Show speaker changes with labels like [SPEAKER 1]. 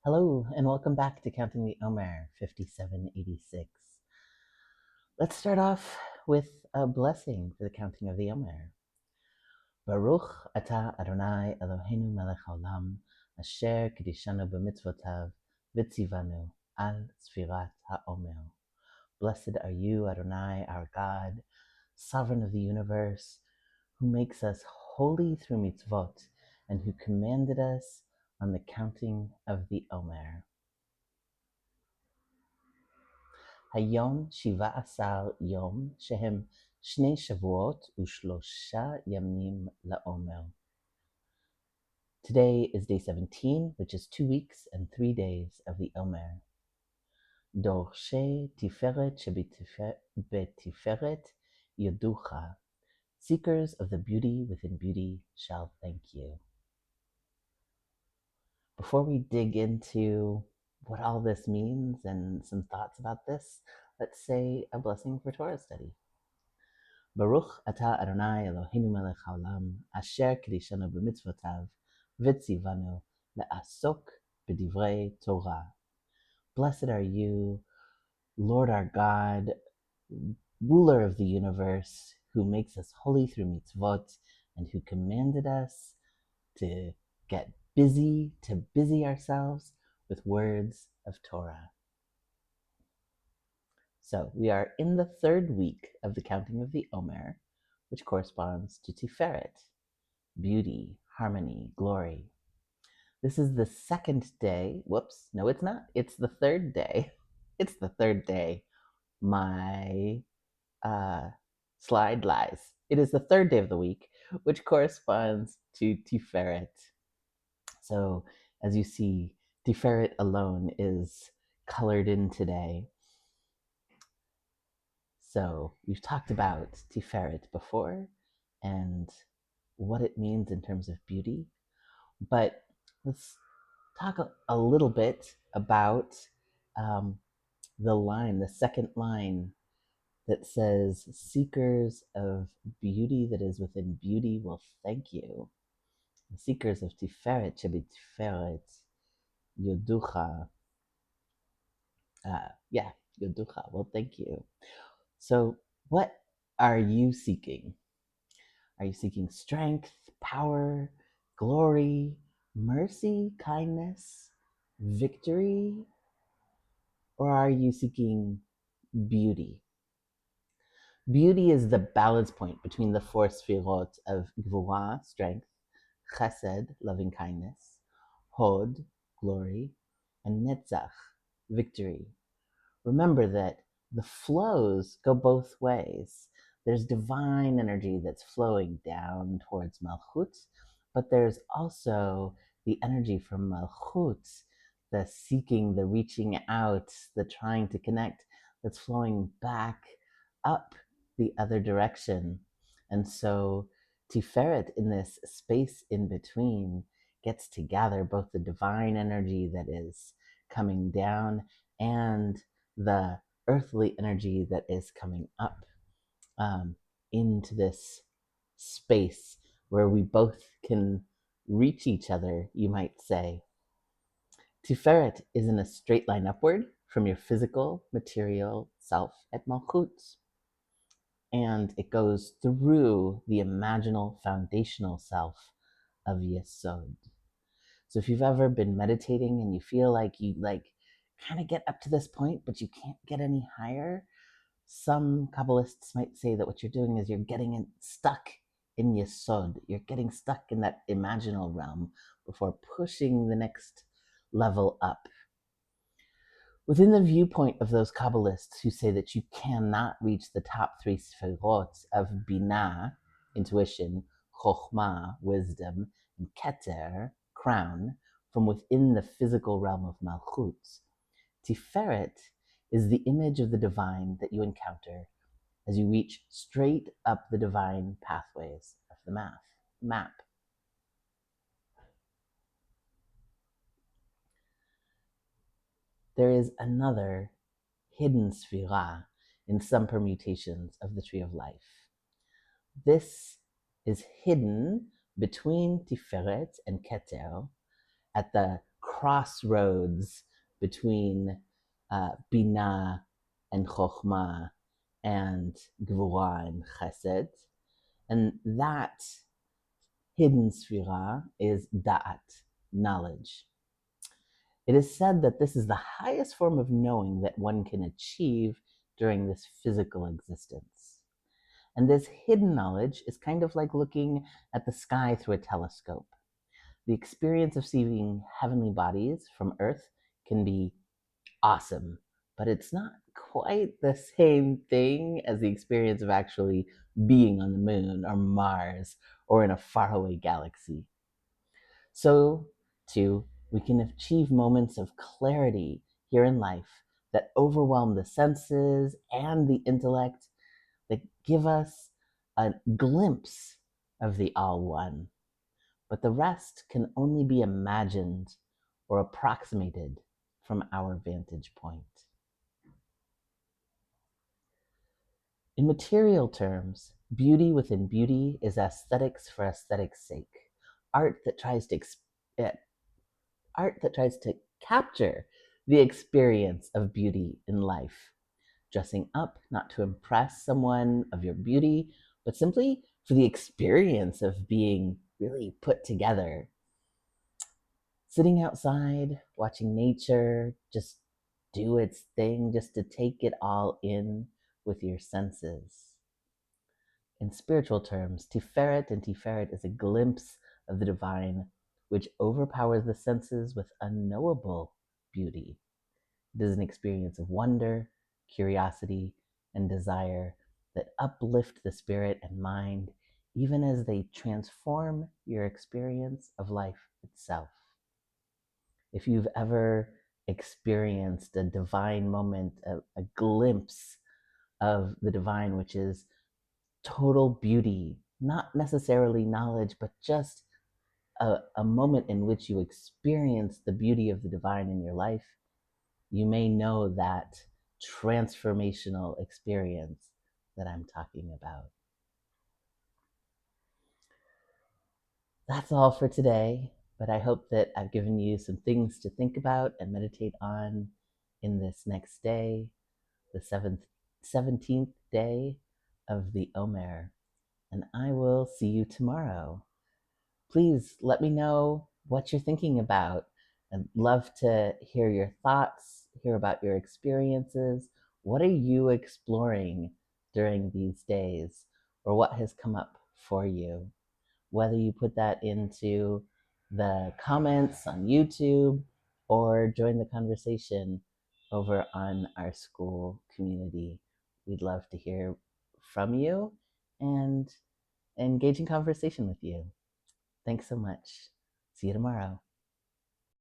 [SPEAKER 1] Hello, and welcome back to Counting the Omer 5786. Let's start off with a blessing for the counting of the Omer. Baruch atah Adonai Eloheinu melech haolam, asher kedishanu b'mitzvotav, v'tzivanu al sfirat ha'omer. Blessed are you, Adonai, our God, sovereign of the universe, who makes us holy through mitzvot, and who commanded us on the counting of the Omer. היום 17 יום שהם 2 שבועות ו3 ימים לעומר. Today is day 17, which is 2 weeks and 3 days of the Omer. דורשי תפארת שבתפארת יודוך. Seekers of the beauty within beauty shall thank you. Before we dig into what all this means and some thoughts about this, let's say a blessing for Torah study. Baruch atah Adonai Eloheinu melech haolam, asher kedishanu b'mitzvotav, v'tzivanu le'asok b'divrei Torah. Blessed are you, Lord our God, ruler of the universe, who makes us holy through mitzvot, and who commanded us to get busy, to busy ourselves with words of Torah. So we are in the third week of the counting of the Omer, which corresponds to Tiferet, beauty, harmony, glory. This is the second day. Whoops, no, it's not. It's the third day. It's the third day. My slide lies. It is the third day of the week, which corresponds to Tiferet. So as you see, Tiferet alone is colored in today. So we've talked about Tiferet before and what it means in terms of beauty, but let's talk a little bit about the second line that says, seekers of beauty that is within beauty will thank you. The seekers of Tiferet should be Tiferet Yoducha. Yoducha. Well, thank you. So what are you seeking? Are you seeking strength, power, glory, mercy, kindness, victory? Or are you seeking beauty? Beauty is the balance point between the 4 sefirot of Gvura, strength, Chesed, loving kindness, Hod, glory, and Netzach, victory. Remember that the flows go both ways. There's divine energy that's flowing down towards Malchut, but there's also the energy from Malchut, the seeking, the reaching out, the trying to connect, that's flowing back up the other direction. And so Tiferet, in this space in between, gets to gather both the divine energy that is coming down and the earthly energy that is coming up into this space where we both can reach each other, you might say. Tiferet is in a straight line upward from your physical, material self at Malchut. And it goes through the imaginal, foundational self of Yesod. So if you've ever been meditating and you feel like you kind of get up to this point, but you can't get any higher, some Kabbalists might say that what you're doing is you're getting stuck in Yesod. You're getting stuck in that imaginal realm before pushing the next level up. Within the viewpoint of those Kabbalists who say that you cannot reach the top 3 sefirot of Binah, intuition, Chokhmah, wisdom, and Keter, crown, from within the physical realm of Malchut, Tiferet is the image of the divine that you encounter as you reach straight up the divine pathways of the map. There is another hidden sefirah in some permutations of the Tree of Life. This is hidden between Tiferet and Keter at the crossroads between Binah and Chokhmah and Gvura and Chesed. And that hidden sefirah is Da'at, knowledge. It is said that this is the highest form of knowing that one can achieve during this physical existence. And this hidden knowledge is kind of like looking at the sky through a telescope. The experience of seeing heavenly bodies from Earth can be awesome, but it's not quite the same thing as the experience of actually being on the moon or Mars or in a faraway galaxy. So, too, we can achieve moments of clarity here in life that overwhelm the senses and the intellect, that give us a glimpse of the All One. But the rest can only be imagined or approximated from our vantage point. In material terms, beauty within beauty is aesthetics for aesthetics' sake. Art that tries to art that tries to capture the experience of beauty in life. Dressing up not to impress someone of your beauty, but simply for the experience of being really put together. Sitting outside, watching nature just do its thing, just to take it all in with your senses. In spiritual terms, Tiferet is a glimpse of the divine which overpowers the senses with unknowable beauty. It is an experience of wonder, curiosity, and desire that uplift the spirit and mind, even as they transform your experience of life itself. If you've ever experienced a divine moment, a glimpse of the divine, which is total beauty, not necessarily knowledge, but just a moment in which you experience the beauty of the divine in your life, you may know that transformational experience that I'm talking about. That's all for today, but I hope that I've given you some things to think about and meditate on in this next day, the 17th day of the Omer. And I will see you tomorrow. Please let me know what you're thinking about. I'd love to hear your thoughts, hear about your experiences. What are you exploring during these days, or what has come up for you? Whether you put that into the comments on YouTube or join the conversation over on our school community. We'd love to hear from you and engage in conversation with you. Thanks so much. See you tomorrow.